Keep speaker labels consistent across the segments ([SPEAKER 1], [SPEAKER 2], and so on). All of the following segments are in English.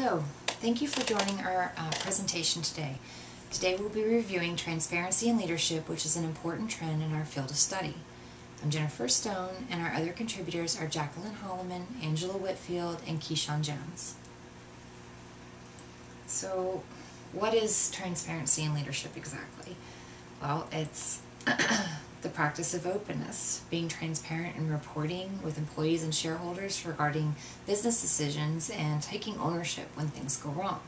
[SPEAKER 1] Hello, thank you for joining our presentation today. Today we'll be reviewing transparency in leadership, which is an important trend in our field of study. I'm Jennifer Stone, and our other contributors are Jacqueline Holloman, Angela Whitfield, and Keyshawn Jones. So, what is transparency in leadership exactly? Well, it's the practice of openness, being transparent in reporting with employees and shareholders regarding business decisions and taking ownership when things go wrong.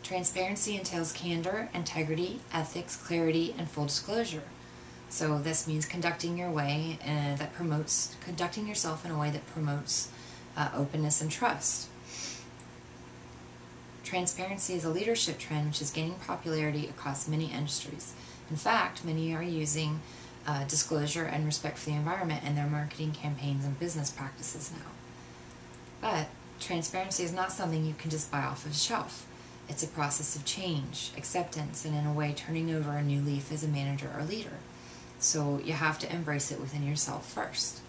[SPEAKER 1] Transparency entails candor, integrity, ethics, clarity, and full disclosure. So this means conducting yourself in a way that promotes openness and trust. Transparency is a leadership trend which is gaining popularity across many industries. In fact, many are using disclosure and respect for the environment in their marketing campaigns and business practices now. But transparency is not something you can just buy off of the shelf. It's a process of change, acceptance, and in a way turning over a new leaf as a manager or leader. So you have to embrace it within yourself first.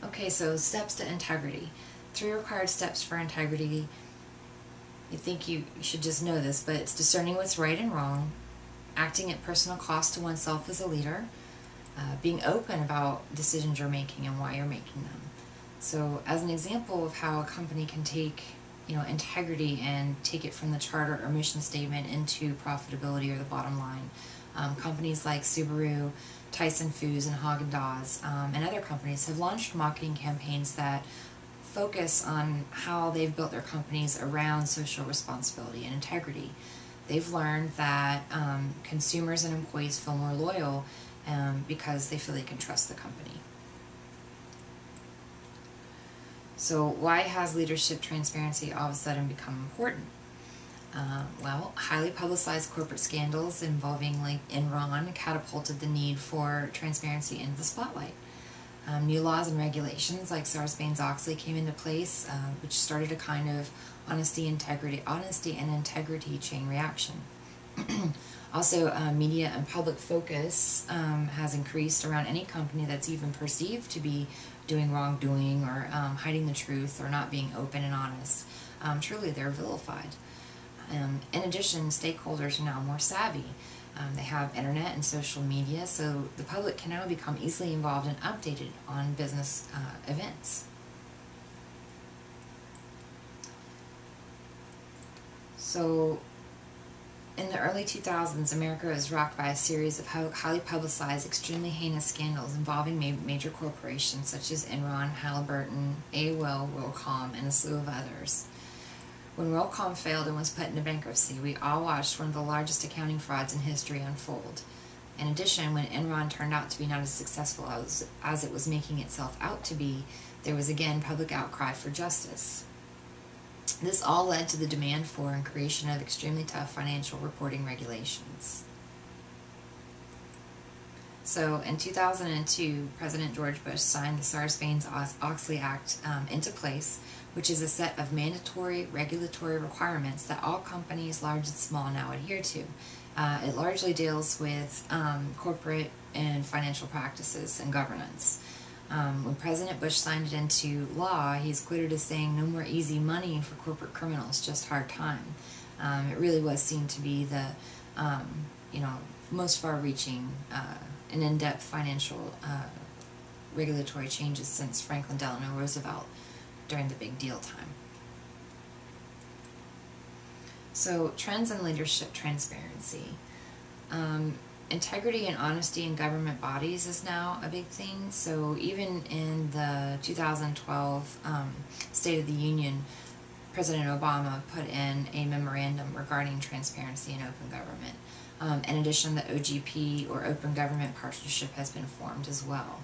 [SPEAKER 1] Okay, so steps to integrity. 3 required steps for integrity. You think you should just know this, but it's discerning what's right and wrong, acting at personal cost to oneself as a leader, being open about decisions you're making and why you're making them. So as an example of how a company can take integrity and take it from the charter or mission statement into profitability or the bottom line, companies like Subaru, Tyson Foods, and Haagen-Dazs, and other companies have launched marketing campaigns that focus on how they've built their companies around social responsibility and integrity. They've learned that consumers and employees feel more loyal because they feel they can trust the company. So why has leadership transparency all of a sudden become important? Well, highly publicized corporate scandals involving like Enron catapulted the need for transparency into the spotlight. New laws and regulations like Sarbanes-Oxley came into place, which started a kind of honesty and integrity chain reaction. Also, media and public focus has increased around any company that's even perceived to be doing wrongdoing or hiding the truth or not being open and honest. Truly, they're vilified. In addition, stakeholders are now more savvy. They have internet and social media, so the public can now become easily involved and updated on business events. So, in the early 2000s, America was rocked by a series of highly publicized, extremely heinous scandals involving major corporations such as Enron, Halliburton, AOL, WorldCom, and a slew of others. When WorldCom failed and was put into bankruptcy, we all watched one of the largest accounting frauds in history unfold. In addition, when Enron turned out to be not as successful as it was making itself out to be, there was again public outcry for justice. This all led to the demand for and creation of extremely tough financial reporting regulations. So in 2002, President George Bush signed the Sarbanes-Oxley Act into place, which is a set of mandatory regulatory requirements that all companies, large and small, now adhere to. It largely deals with corporate and financial practices and governance. When President Bush signed it into law, he's quoted as saying, "No more easy money for corporate criminals, just hard time." It really was seen to be the most far-reaching and in-depth financial regulatory changes since Franklin Delano Roosevelt during the big deal time. So, trends in leadership transparency. Integrity and honesty in government bodies is now a big thing. So even in the 2012 State of the Union, President Obama put in a memorandum regarding transparency and open government. In addition, the OGP, or Open Government Partnership, has been formed as well.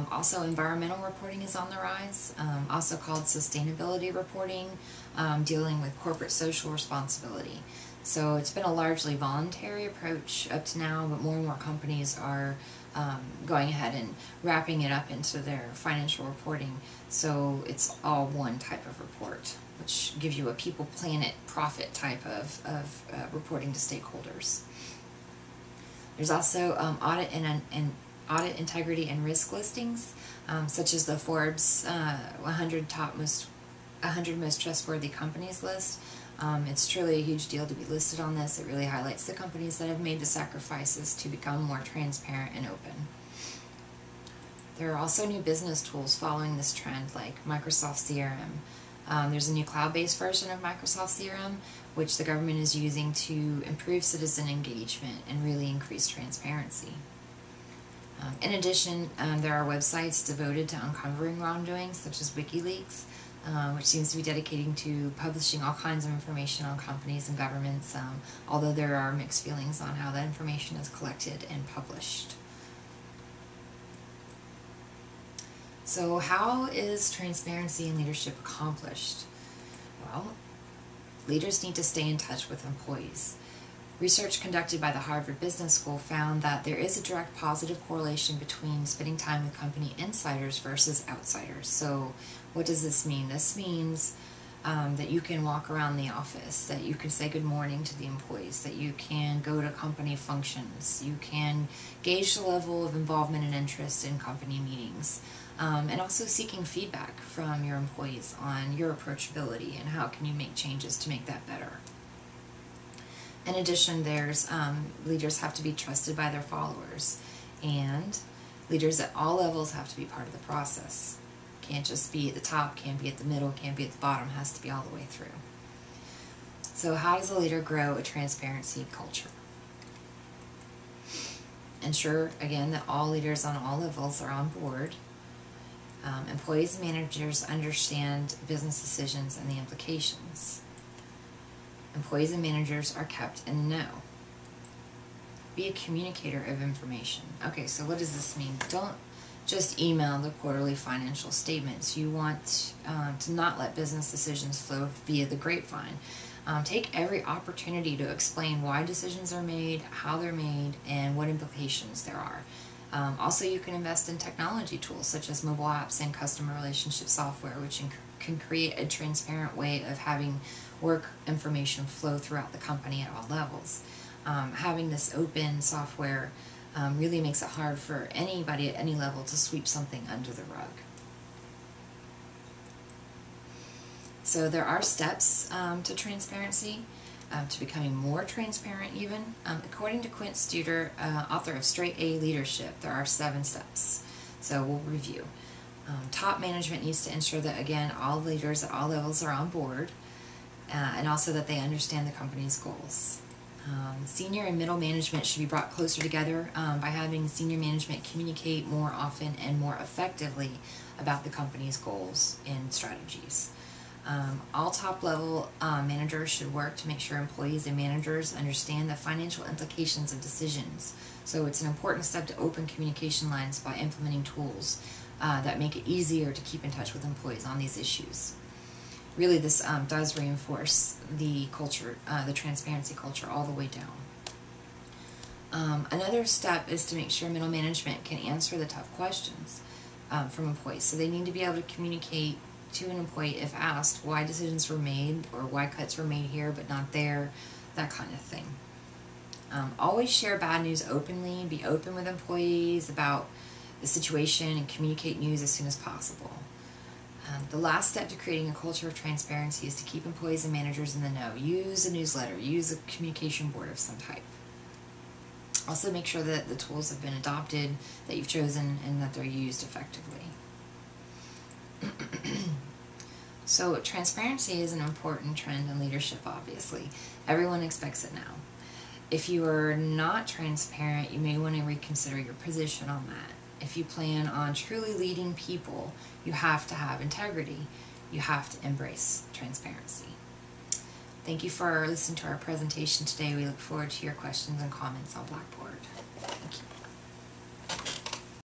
[SPEAKER 1] Also, environmental reporting is on the rise, also called sustainability reporting, dealing with corporate social responsibility. So it's been a largely voluntary approach up to now, but more and more companies are going ahead and wrapping it up into their financial reporting. So it's all one type of report, which gives you a people, planet, profit type of reporting to stakeholders. There's also audit and audit integrity and risk listings, such as the Forbes 100 most trustworthy companies list. It's truly a huge deal to be listed on this. It really highlights the companies that have made the sacrifices to become more transparent and open. There are also new business tools following this trend, like Microsoft CRM. There's a new cloud-based version of Microsoft CRM, which the government is using to improve citizen engagement and really increase transparency. In addition, there are websites devoted to uncovering wrongdoings, such as WikiLeaks, which seems to be dedicating to publishing all kinds of information on companies and governments, although there are mixed feelings on how that information is collected and published. So how is transparency in leadership accomplished? Well, leaders need to stay in touch with employees. Research conducted by the Harvard Business School found that there is a direct positive correlation between spending time with company insiders versus outsiders. So what does this mean? This means that you can walk around the office, that you can say good morning to the employees, that you can go to company functions, you can gauge the level of involvement and interest in company meetings, and also seeking feedback from your employees on your approachability and how can you make changes to make that better. In addition, there's leaders have to be trusted by their followers, and leaders at all levels have to be part of the process. Can't just be at the top, can't be at the middle, can't be at the bottom, has to be all the way through. So how does a leader grow a transparency culture? Ensure, again, that all leaders on all levels are on board. Employees and managers understand business decisions and the implications. Employees and managers are kept in the know. Be a communicator of information. Okay, so what does this mean? Don't just email the quarterly financial statements. You want to not let business decisions flow via the grapevine. Take every opportunity to explain why decisions are made, how they're made, and what implications there are. Also, you can invest in technology tools such as mobile apps and customer relationship software, which can create a transparent way of having work information flow throughout the company at all levels. Having this open software really makes it hard for anybody at any level to sweep something under the rug. So there are steps to transparency, to becoming more transparent even. According to Quint Studer, author of Straight A Leadership, there are 7 steps. So we'll review. Top management needs to ensure that, again, all leaders at all levels are on board, and also that they understand the company's goals. Senior and middle management should be brought closer together by having senior management communicate more often and more effectively about the company's goals and strategies. All top-level managers should work to make sure employees and managers understand the financial implications of decisions. So it's an important step to open communication lines by implementing tools that make it easier to keep in touch with employees on these issues. Really, this does reinforce the culture, the transparency culture, all the way down. Another step is to make sure middle management can answer the tough questions from employees. So they need to be able to communicate to an employee if asked why decisions were made or why cuts were made here but not there, that kind of thing. Always share bad news openly. Be open with employees about the situation and communicate news as soon as possible. The last step to creating a culture of transparency is to keep employees and managers in the know. Use a newsletter, use a communication board of some type. Also make sure that the tools have been adopted, that you've chosen, and that they're used effectively. So transparency is an important trend in leadership, obviously. Everyone expects it now. If you are not transparent, you may want to reconsider your position on that. If you plan on truly leading people, you have to have integrity. You have to embrace transparency. Thank you for listening to our presentation today. We look forward to your questions and comments on Blackboard.